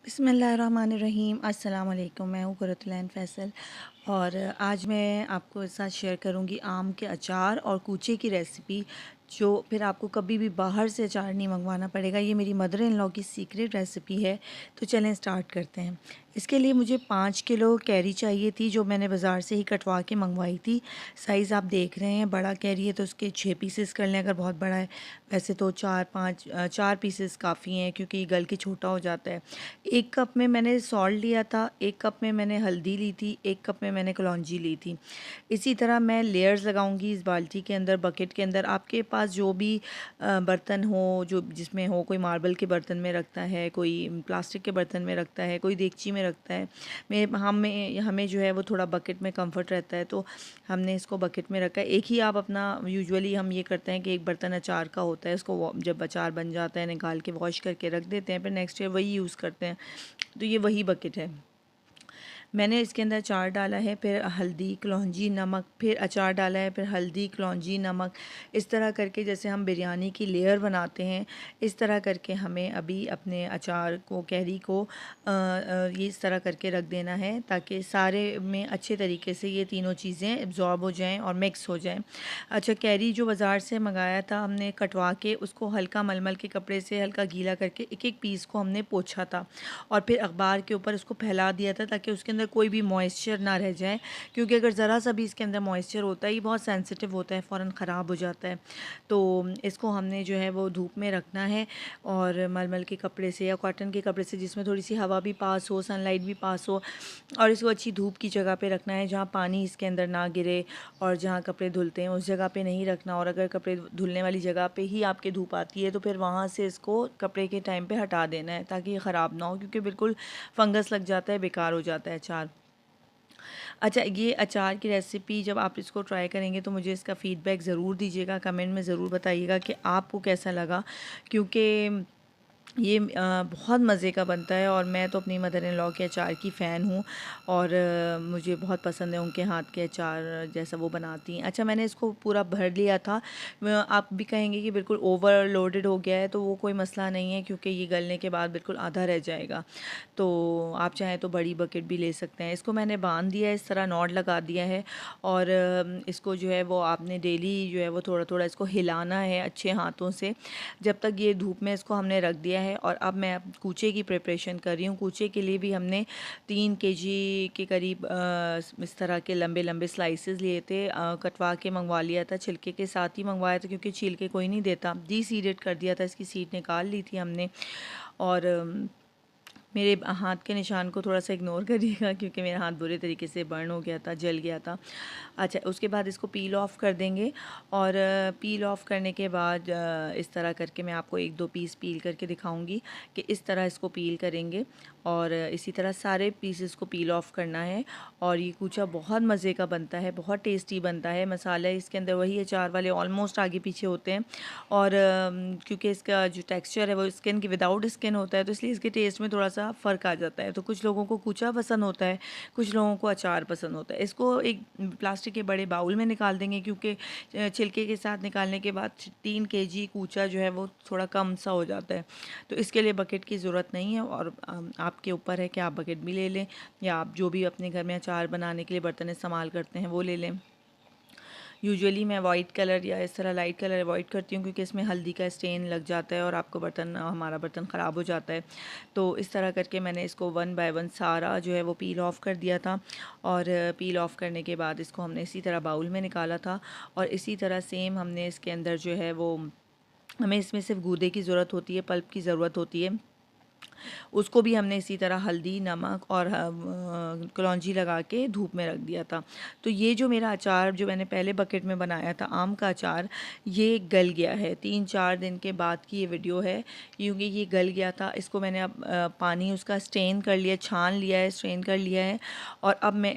बिस्मिल्लाहिर्रहमानिर्रहीम। अस्सलाम वालेकुम। मैं हूँ कुरतुलैन फ़ैसल और आज मैं आपको इस साथ शेयर करूँगी आम के अचार और कूचे की रेसिपी, जो फिर आपको कभी भी बाहर से अचार नहीं मंगवाना पड़ेगा। ये मेरी मदर इन लॉ की सीक्रेट रेसिपी है। तो चलें स्टार्ट करते हैं। इसके लिए मुझे 5 किलो कैरी चाहिए थी, जो मैंने बाज़ार से ही कटवा के मंगवाई थी। साइज़ आप देख रहे हैं, बड़ा कैरी है तो उसके 6 पीसेस कर लें, अगर बहुत बड़ा है। वैसे तो 4 पीसेस काफ़ी हैं, क्योंकि गल के छोटा हो जाता है। 1 कप में मैंने सॉल्ट लिया था, 1 कप में मैंने हल्दी ली थी, 1 कप में मैंने कलौंजी ली थी। इसी तरह मैं लेयर्स लगाऊंगी इस बाल्टी के अंदर, बकेट के अंदर। आपके पास जो भी बर्तन हो, जो जिसमें हो, कोई मार्बल के बर्तन में रखता है, कोई प्लास्टिक के बर्तन में रखता है, कोई देगची में रखता है। मैं हमें हमें जो है वो थोड़ा बकेट में कंफर्ट रहता है, तो हमने इसको बकेट में रखा है। एक ही आप अपना, यूजुअली हम ये करते हैं कि एक बर्तन अचार का होता है, उसको जब अचार बन जाता है निकाल के वॉश करके रख देते हैं, फिर नेक्स्ट ईयर वही यूज़ करते हैं। तो ये वही बकेट है। मैंने इसके अंदर अचार डाला है, फिर हल्दी, कलौंजी, नमक, फिर अचार डाला है, फिर हल्दी, कलौंजी, नमक। इस तरह करके जैसे हम बिरयानी की लेयर बनाते हैं, इस तरह करके हमें अभी अपने अचार को, कैरी को ये इस तरह करके रख देना है, ताकि सारे में अच्छे तरीके से ये तीनों चीज़ें एब्जॉर्ब हो जाएं और मिक्स हो जाएं। अच्छा, कैरी जो बाज़ार से मंगाया था हमने, कटवा के उसको हल्का मलमल के कपड़े से हल्का गीला करके एक एक पीस को हमने पोंछा था, और फिर अखबार के ऊपर उसको फैला दिया था, ताकि उसके अंदर कोई भी मॉइस्चर ना रह जाए। क्योंकि अगर ज़रा सा भी इसके अंदर मॉइस्चर होता है, ये बहुत सेंसिटिव होता है, फ़ौरन ख़राब हो जाता है। तो इसको हमने जो है वो धूप में रखना है, और मलमल के कपड़े से या कॉटन के कपड़े से, जिसमें थोड़ी सी हवा भी पास हो, सनलाइट भी पास हो। और इसको अच्छी धूप की जगह पे रखना है, जहाँ पानी इसके अंदर ना गिरे, और जहाँ कपड़े धुलते हैं उस जगह पे नहीं रखना। और अगर कपड़े धुलने वाली जगह पे ही आपके धूप आती है, तो फिर वहाँ से इसको कपड़े के टाइम पे हटा देना है, ताकि ये ख़राब ना हो, क्योंकि बिल्कुल फंगस लग जाता है, बेकार हो जाता है अचार। अच्छा, ये अचार की रेसिपी जब आप इसको ट्राई करेंगे तो मुझे इसका फ़ीडबैक ज़रूर दीजिएगा, कमेंट में ज़रूर बताइएगा कि आपको कैसा लगा। क्योंकि ये बहुत मज़े का बनता है, और मैं तो अपनी मदर इन लॉ के अचार की फ़ैन हूँ, और मुझे बहुत पसंद है उनके हाथ के अचार, जैसा वो बनाती हैं। अच्छा, मैंने इसको पूरा भर लिया था। आप भी कहेंगे कि बिल्कुल ओवरलोडेड हो गया है, तो वो कोई मसला नहीं है, क्योंकि ये गलने के बाद बिल्कुल आधा रह जाएगा। तो आप चाहें तो बड़ी बकेट भी ले सकते हैं। इसको मैंने बांध दिया है, इस तरह नॉट लगा दिया है, और इसको जो है वो आपने डेली जो है वो थोड़ा थोड़ा इसको हिलाना है अच्छे हाथों से, जब तक ये धूप में इसको हमने रख दिया है। और अब मैं कूचे की प्रिपरेशन कर रही हूँ। कूचे के लिए भी हमने 3 केजी के करीब इस तरह के लंबे लंबे स्लाइसेस लिए थे। कटवा के मंगवा लिया था, छिलके के साथ ही मंगवाया था, क्योंकि छिलके कोई नहीं देता। डीसीडेड कर दिया था, इसकी सीड निकाल ली थी हमने। और मेरे हाथ के निशान को थोड़ा सा इग्नोर करिएगा, क्योंकि मेरा हाथ बुरे तरीके से बर्न हो गया था, जल गया था। अच्छा, उसके बाद इसको पील ऑफ़ कर देंगे, और पील ऑफ़ करने के बाद इस तरह करके मैं आपको 1-2 पीस पील करके दिखाऊंगी कि इस तरह इसको पील करेंगे, और इसी तरह सारे पीसेस को पील ऑफ़ करना है। और ये कूचा बहुत मज़े का बनता है, बहुत टेस्टी बनता है। मसाले इसके अंदर वही अचार वाले ऑलमोस्ट आगे पीछे होते हैं, और क्योंकि इसका जो टेक्सचर है वो स्किन की विदाउट स्किन होता है, तो इसलिए इसके टेस्ट में थोड़ा सा फ़र्क आ जाता है। तो कुछ लोगों को कूचा पसंद होता है, कुछ लोगों को अचार पसंद होता है। इसको एक प्लास्टिक के बड़े बाउल में निकाल देंगे, क्योंकि छिलके के साथ निकालने के बाद 3 केजी कूचा जो है वो थोड़ा कम सा हो जाता है। तो इसके लिए बकेट की ज़रूरत नहीं है, और आपके ऊपर है कि आप बकेट भी ले लें, या आप जो भी अपने घर में अचार बनाने के लिए बर्तन इस्तेमाल करते हैं वो ले लें। यूजुअली मैं वाइट कलर या इस तरह लाइट कलर अवॉइड करती हूँ, क्योंकि इसमें हल्दी का स्टेन लग जाता है, और आपको हमारा बर्तन ख़राब हो जाता है। तो इस तरह करके मैंने इसको 1 बाय 1 सारा जो है वो पील ऑफ़ कर दिया था, और पील ऑफ़ करने के बाद इसको हमने इसी तरह बाउल में निकाला था। और इसी तरह सेम हमने इसके अंदर जो है वो, हमें इसमें सिर्फ गूदे की ज़रूरत होती है, पल्प की ज़रूरत होती है। उसको भी हमने इसी तरह हल्दी, नमक और कलौंजी लगा के धूप में रख दिया था। तो ये जो मेरा अचार जो मैंने पहले बकेट में बनाया था, आम का अचार, ये गल गया है। 3-4 दिन के बाद की ये वीडियो है, क्योंकि ये गल गया था। इसको मैंने अब पानी उसका स्ट्रेन कर लिया, छान लिया है, स्ट्रेन कर लिया है। और अब मैं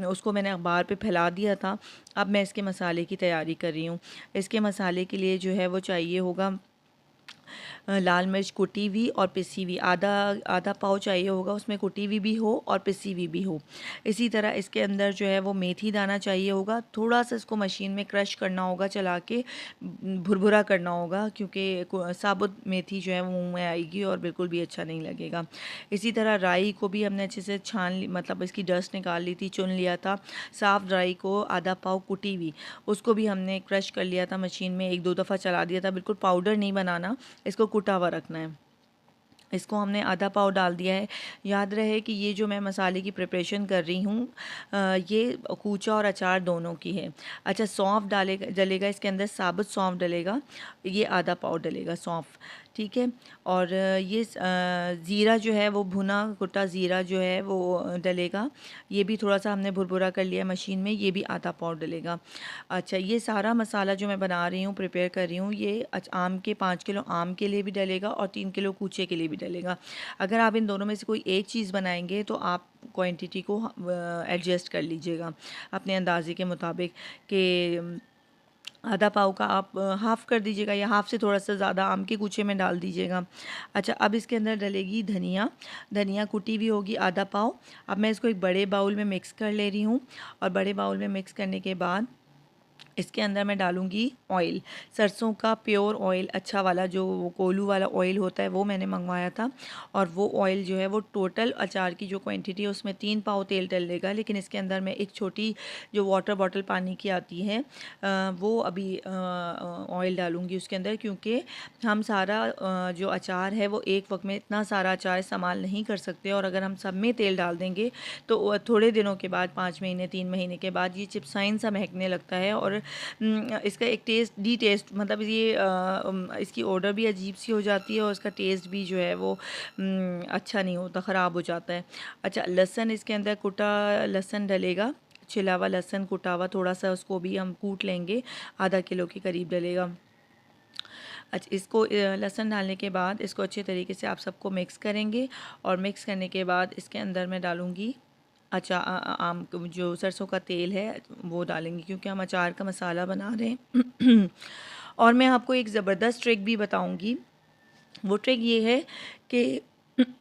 उसको मैंने अखबार पे फैला दिया था। अब मैं इसके मसाले की तैयारी कर रही हूँ। इसके मसाले के लिए जो है वो चाहिए होगा लाल मिर्च कुटी हुई और पिसी हुई, आधा आधा पाव चाहिए होगा, उसमें कुटी हुई भी हो और पिसी हुई भी हो। इसी तरह इसके अंदर जो है वो मेथी दाना चाहिए होगा, थोड़ा सा इसको मशीन में क्रश करना होगा, चला के भुरभुरा करना होगा, क्योंकि साबुत मेथी जो है वो मुंह में आएगी और बिल्कुल भी अच्छा नहीं लगेगा। इसी तरह राई को भी हमने अच्छे से छान ली, मतलब इसकी डस्ट निकाल ली थी, चुन लिया था। साफ़ राई को आधा पाव कुटी हुई, उसको भी हमने क्रश कर लिया था मशीन में, एक दो दफ़ा चला दिया था। बिल्कुल पाउडर नहीं बनाना, इसको कुटा हुआ रखना है। इसको हमने आधा पाव डाल दिया है। याद रहे कि ये जो मैं मसाले की प्रिपरेशन कर रही हूँ ये कूचा और अचार दोनों की है। अच्छा, सौंफ डलेगा इसके अंदर, साबुत सौंफ डलेगा, ये आधा पाव डलेगा सौंफ, ठीक है। और ये ज़ीरा जो है वो भुना कुटा ज़ीरा जो है वो डलेगा, ये भी थोड़ा सा हमने भुरभुरा कर लिया मशीन में, ये भी आधा पाव डलेगा। अच्छा, ये सारा मसाला जो मैं बना रही हूँ, प्रिपेयर कर रही हूँ, ये आम के 5 किलो आम के लिए भी डलेगा और 3 किलो कूचे के लिए भी डलेगा। अगर आप इन दोनों में से कोई एक चीज़ बनाएंगे तो आप क्वांटिटी को एडजस्ट कर लीजिएगा अपने अंदाजे के मुताबिक, कि आधा पाव का आप हाफ़ कर दीजिएगा या हाफ़ से थोड़ा सा ज़्यादा आम के कूचे में डाल दीजिएगा। अच्छा, अब इसके अंदर डलेगी धनिया, धनिया कुटी हुई होगी आधा पाव। अब मैं इसको एक बड़े बाउल में मिक्स कर ले रही हूँ, और बड़े बाउल में मिक्स करने के बाद इसके अंदर मैं डालूँगी ऑयल, सरसों का प्योर ऑयल, अच्छा वाला, जो कोलू वाला ऑयल होता है वो मैंने मंगवाया था। और वो ऑयल जो है वो टोटल अचार की जो क्वांटिटी है उसमें 3 पाव तेल डलेगा, लेकिन इसके अंदर मैं एक छोटी जो वाटर बॉटल पानी की आती है वो अभी ऑयल डालूँगी उसके अंदर, क्योंकि हम सारा जो अचार है वो एक वक्त में इतना सारा अचार इस्तेमाल नहीं कर सकते, और अगर हम सब में तेल डाल देंगे तो थोड़े दिनों के बाद, 5 महीने 3 महीने के बाद ये चिपसाइन सा महकने लगता है, और इसका एक टेस्ट मतलब ये इसकी ऑर्डर भी अजीब सी हो जाती है, और इसका टेस्ट भी जो है वो अच्छा नहीं होता, ख़राब हो जाता है। अच्छा, लहसुन इसके अंदर कुटा लहसुन डलेगा, छिला हुआ लहसुन कुटा हुआ, थोड़ा सा उसको भी हम कूट लेंगे, आधा किलो के करीब डलेगा। अच्छा, इसको लहसुन डालने के बाद इसको अच्छे तरीके से आप सबको मिक्स करेंगे, और मिक्स करने के बाद इसके अंदर मैं डालूँगी आम जो सरसों का तेल है वो डालेंगे, क्योंकि हम अचार का मसाला बना रहे हैं। और मैं आपको एक ज़बरदस्त ट्रिक भी बताऊंगी। वो ट्रिक ये है कि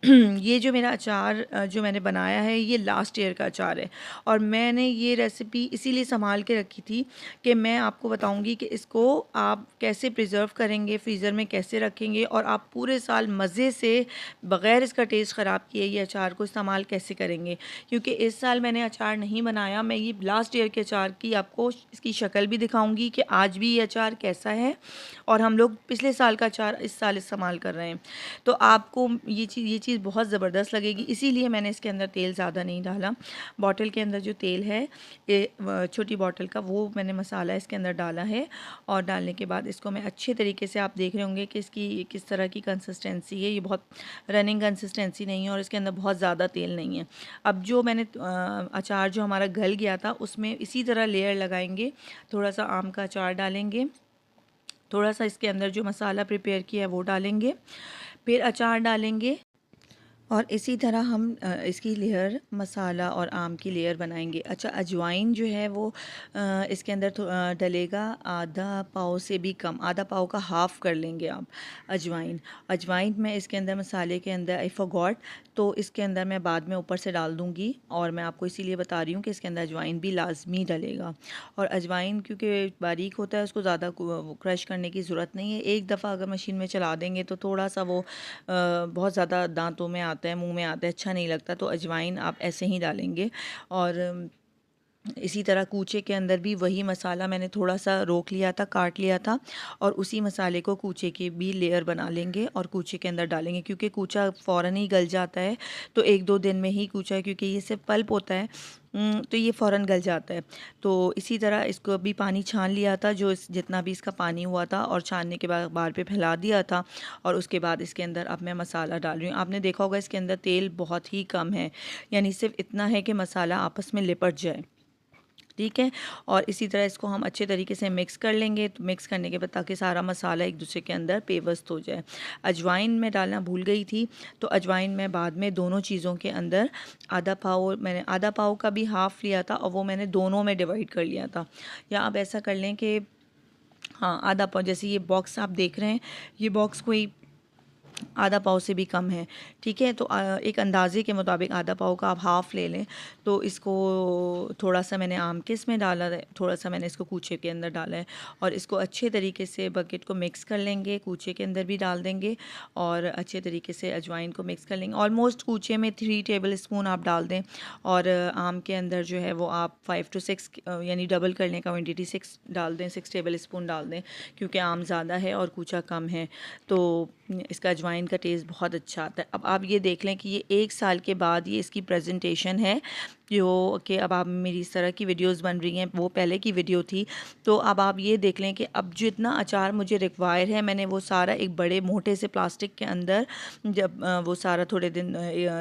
ये जो मेरा अचार जो मैंने बनाया है ये लास्ट ईयर का अचार है, और मैंने ये रेसिपी इसीलिए संभाल के रखी थी कि मैं आपको बताऊंगी कि इसको आप कैसे प्रिजर्व करेंगे, फ्रीज़र में कैसे रखेंगे, और आप पूरे साल मज़े से बग़ैर इसका टेस्ट ख़राब किए ये अचार को इस्तेमाल कैसे करेंगे। क्योंकि इस साल मैंने अचार नहीं बनाया, मैं ये लास्ट ईयर के अचार की आपको इसकी शक्ल भी दिखाऊँगी कि आज भी ये अचार कैसा है, और हम लोग पिछले साल का अचार इस साल इस्तेमाल कर रहे हैं। तो आपको ये चीज़ बहुत ज़बरदस्त लगेगी, इसीलिए मैंने इसके अंदर तेल ज़्यादा नहीं डाला। बॉटल के अंदर जो तेल है ये छोटी बॉटल का, वो मैंने मसाला इसके अंदर डाला है, और डालने के बाद इसको मैं अच्छे तरीके से, आप देख रहे होंगे कि इसकी किस तरह की कंसिस्टेंसी है, ये बहुत रनिंग कंसिस्टेंसी नहीं है और इसके अंदर बहुत ज़्यादा तेल नहीं है। अब जो मैंने अचार जो हमारा गल गया था उसमें इसी तरह लेयर लगाएंगे, थोड़ा सा आम का अचार डालेंगे, थोड़ा सा इसके अंदर जो मसाला प्रिपेयर किया है वो डालेंगे, फिर अचार डालेंगे, और इसी तरह हम इसकी लेयर मसाला और आम की लेयर बनाएंगे। अच्छा, अजवाइन जो है वो इसके अंदर डलेगा आधा पाव से भी कम, आधा पाव का हाफ़ कर लेंगे आप अजवाइन मैं इसके अंदर मसाले के अंदर आई फॉरगॉट, तो इसके अंदर मैं बाद में ऊपर से डाल दूँगी, और मैं आपको इसीलिए बता रही हूँ कि इसके अंदर अजवाइन भी लाजमी डलेगा। और अजवाइन क्योंकि बारीक होता है उसको ज़्यादा क्रश करने की ज़रूरत नहीं है, एक दफ़ा अगर मशीन में चला देंगे तो थोड़ा सा वो बहुत ज़्यादा दांतों में आता है, मुंह में आता है, अच्छा नहीं लगता, तो अजवाइन आप ऐसे ही डालेंगे। और इसी तरह कूचे के अंदर भी वही मसाला मैंने थोड़ा सा रोक लिया था, काट लिया था, और उसी मसाले को कूचे की भी लेयर बना लेंगे और कूचे के अंदर डालेंगे, क्योंकि कूचा फ़ौरन ही गल जाता है, तो एक दो दिन में ही कूचा, क्योंकि ये सिर्फ पल्प होता है तो ये फ़ौरन गल जाता है। तो इसी तरह इसको भी पानी छान लिया था, जो जितना भी इसका पानी हुआ था, और छानने के बाद बाहर पे फैला दिया था, और उसके बाद इसके अंदर अब मैं मसाला डाल रही हूँ। आपने देखा होगा इसके अंदर तेल बहुत ही कम है, यानी सिर्फ इतना है कि मसाला आपस में लिपट जाए, ठीक है। और इसी तरह इसको हम अच्छे तरीके से मिक्स कर लेंगे, तो मिक्स करने के बाद ताकि सारा मसाला एक दूसरे के अंदर पेवस्त हो जाए। अजवाइन में डालना भूल गई थी, तो अजवाइन मैं बाद में दोनों चीज़ों के अंदर मैंने आधा पाव का भी हाफ़ लिया था, और वो मैंने दोनों में डिवाइड कर लिया था। या आप ऐसा कर लें कि हाँ, आधा पाव, जैसे ये बॉक्स आप देख रहे हैं, ये बॉक्स कोई आधा पाव से भी कम है, ठीक है। तो एक अंदाज़े के मुताबिक आधा पाव का आप हाफ़ ले लें। तो इसको थोड़ा सा मैंने आम के इसमें डाला है, थोड़ा सा मैंने इसको कूचे के अंदर डाला है, और इसको अच्छे तरीके से बकेट को मिक्स कर लेंगे, कूचे के अंदर भी डाल देंगे और अच्छे तरीके से अजवाइन को मिक्स कर लेंगे। ऑलमोस्ट कूचे में 3 टेबल स्पून आप डाल दें, और आम के अंदर जो है वो आप 5 to 6 यानी डबल करने का क्वांटिटी 6 डाल दें, 6 टेबल स्पून डाल दें, क्योंकि आम ज़्यादा है और कूचा कम है, तो इसका अजवाइन का टेस्ट बहुत अच्छा आता है। अब आप ये देख लें कि ये 1 साल के बाद ये इसकी प्रेजेंटेशन है, जो कि अब आप मेरी इस तरह की वीडियोस बन रही हैं, वो पहले की वीडियो थी। तो अब आप ये देख लें कि अब जितना अचार मुझे रिक्वायर है, मैंने वो सारा एक बड़े मोटे से प्लास्टिक के अंदर, जब वो सारा थोड़े दिन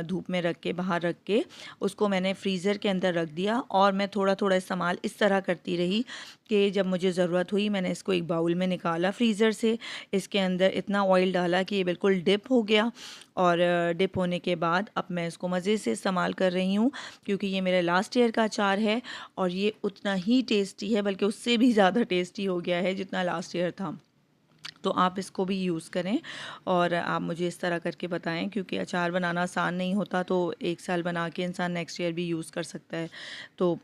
धूप में रख के, बाहर रख के, उसको मैंने फ्रीज़र के अंदर रख दिया, और मैं थोड़ा थोड़ा इस्तेमाल इस तरह करती रही कि जब मुझे ज़रूरत हुई मैंने इसको एक बाउल में निकाला फ्रीज़र से, इसके अंदर इतना ऑयल डाला कि ये बिल्कुल डिप हो गया, और डिप होने के बाद अब मैं इसको मज़े से इस्तेमाल कर रही हूँ, क्योंकि ये मेरा लास्ट ईयर का अचार है और ये उतना ही टेस्टी है, बल्कि उससे भी ज़्यादा टेस्टी हो गया है जितना लास्ट ईयर था। तो आप इसको भी यूज़ करें और आप मुझे इस तरह करके बताएं, क्योंकि अचार बनाना आसान नहीं होता, तो 1 साल बना के इंसान नेक्स्ट ईयर भी यूज़ कर सकता है। तो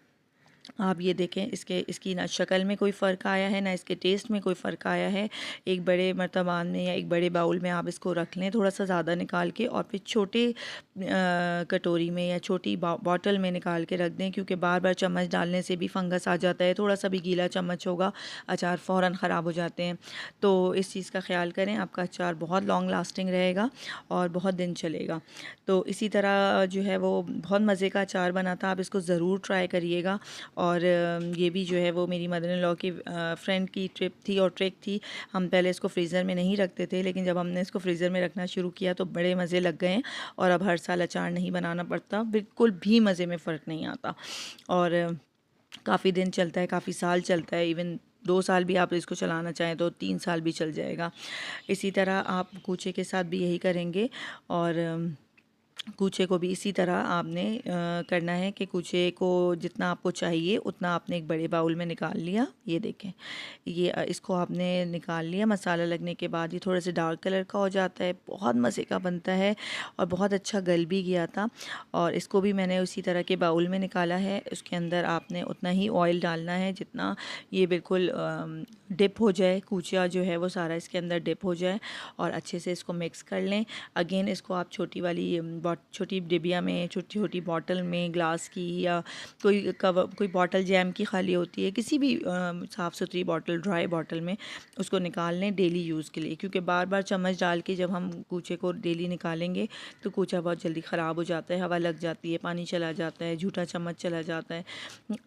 आप ये देखें, इसकी ना शक्ल में कोई फ़र्क आया है, ना इसके टेस्ट में कोई फ़र्क आया है। एक बड़े मर्तबान में या एक बड़े बाउल में आप इसको रख लें, थोड़ा सा ज़्यादा निकाल के, और फिर छोटे कटोरी में या छोटी बॉटल में निकाल के रख दें, क्योंकि बार बार चम्मच डालने से भी फंगस आ जाता है, थोड़ा सा भी गीला चम्मच होगा अचार फ़ौरन ख़राब हो जाते हैं। तो इस चीज़ का ख़्याल करें, आपका अचार बहुत लॉन्ग लास्टिंग रहेगा और बहुत दिन चलेगा। तो इसी तरह जो है वो बहुत मज़े का अचार बना था, आप इसको ज़रूर ट्राई करिएगा। और ये भी जो है वो मेरी मदर इन लॉ की फ्रेंड की ट्रिप थी और ट्रिक थी। हम पहले इसको फ्रीज़र में नहीं रखते थे, लेकिन जब हमने इसको फ्रीज़र में रखना शुरू किया तो बड़े मज़े लग गए, और अब हर साल अचार नहीं बनाना पड़ता, बिल्कुल भी मज़े में फ़र्क नहीं आता, और काफ़ी दिन चलता है, काफ़ी साल चलता है। इवन 2 साल भी आप इसको चलाना चाहें तो 3 साल भी चल जाएगा। इसी तरह आप कूचे के साथ भी यही करेंगे, और कूचे को भी इसी तरह आपने करना है कि कूचे को जितना आपको चाहिए उतना आपने एक बड़े बाउल में निकाल लिया। ये देखें, ये इसको आपने निकाल लिया। मसाला लगने के बाद ये थोड़ा सा डार्क कलर का हो जाता है, बहुत मज़े का बनता है और बहुत अच्छा गल भी गया था। और इसको भी मैंने उसी तरह के बाउल में निकाला है। उसके अंदर आपने उतना ही ऑयल डालना है जितना ये बिल्कुल डिप हो जाए, कूचा जो है वो सारा इसके अंदर डिप हो जाए, और अच्छे से इसको मिक्स कर लें। अगेन इसको आप छोटी वाली छोटी डिबिया में, छोटी छोटी बॉटल में, ग्लास की या कोई बॉटल जैम की खाली होती है, किसी भी साफ़ सुथरी बॉटल, ड्राई बॉटल में उसको निकाल लें डेली यूज़ के लिए, क्योंकि बार बार चम्मच डाल के जब हम कूचे को डेली निकालेंगे तो कूचा बहुत जल्दी ख़राब हो जाता है, हवा लग जाती है, पानी चला जाता है, झूठा चम्मच चला जाता है।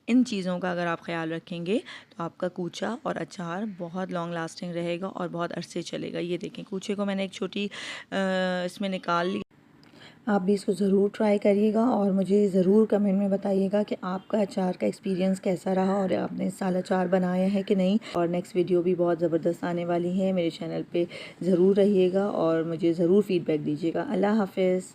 इन चीज़ों का अगर आप ख्याल रखेंगे तो आपका कूचा और अचार बहुत लॉन्ग लास्टिंग रहेगा और बहुत अरसे चलेगा। ये देखें, कूचे को मैंने एक छोटी इसमें निकाल ली। आप भी इसको ज़रूर ट्राई करिएगा और मुझे ज़रूर कमेंट में बताइएगा कि आपका अचार का एक्सपीरियंस कैसा रहा और आपने इस साल अचार बनाया है कि नहीं। और नेक्स्ट वीडियो भी बहुत ज़बरदस्त आने वाली है। मेरे चैनल पे ज़रूर रहिएगा और मुझे ज़रूर फ़ीडबैक दीजिएगा। अल्लाह हाफ़िज़।